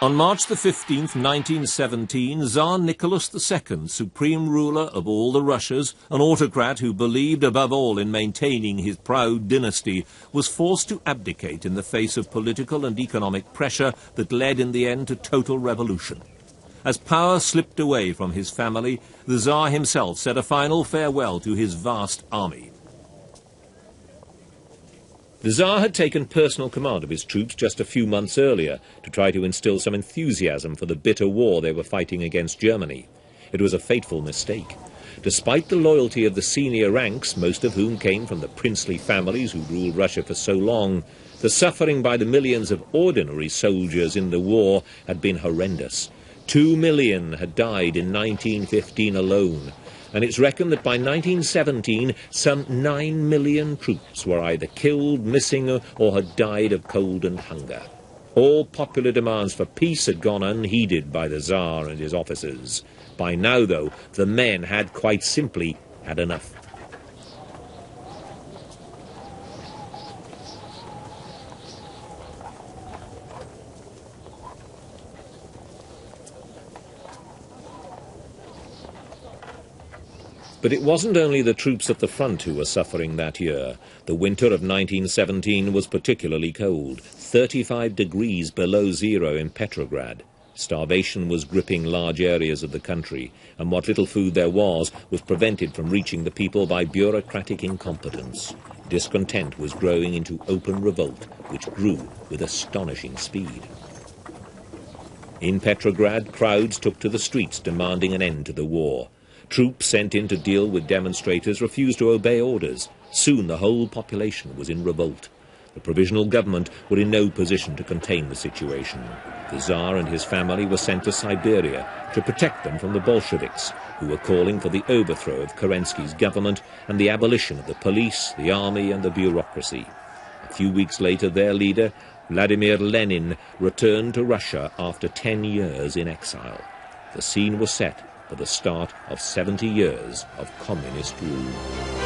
On March the 15th, 1917, Tsar Nicholas II, supreme ruler of all the Russias, an autocrat who believed above all in maintaining his proud dynasty, was forced to abdicate in the face of political and economic pressure that led in the end to total revolution. As power slipped away from his family, the Tsar himself said a final farewell to his vast army. The Tsar had taken personal command of his troops just a few months earlier to try to instill some enthusiasm for the bitter war they were fighting against Germany. It was a fateful mistake. Despite the loyalty of the senior ranks, most of whom came from the princely families who ruled Russia for so long, the suffering by the millions of ordinary soldiers in the war had been horrendous. 2 million had died in 1915 alone, and it's reckoned that by 1917 some 9 million troops were either killed, missing, or had died of cold and hunger. All popular demands for peace had gone unheeded by the Tsar and his officers. By now, though, the men had quite simply had enough. But it wasn't only the troops at the front who were suffering that year. The winter of 1917 was particularly cold, 35 degrees below zero in Petrograd. Starvation was gripping large areas of the country, and what little food there was prevented from reaching the people by bureaucratic incompetence. Discontent was growing into open revolt, which grew with astonishing speed. In Petrograd, crowds took to the streets demanding an end to the war. Troops sent in to deal with demonstrators refused to obey orders. Soon the whole population was in revolt. The provisional government were in no position to contain the situation. The Tsar and his family were sent to Siberia to protect them from the Bolsheviks, who were calling for the overthrow of Kerensky's government and the abolition of the police, the army and the bureaucracy. A few weeks later, their leader, Vladimir Lenin, returned to Russia after 10 years in exile. The scene was set for the start of 70 years of communist rule.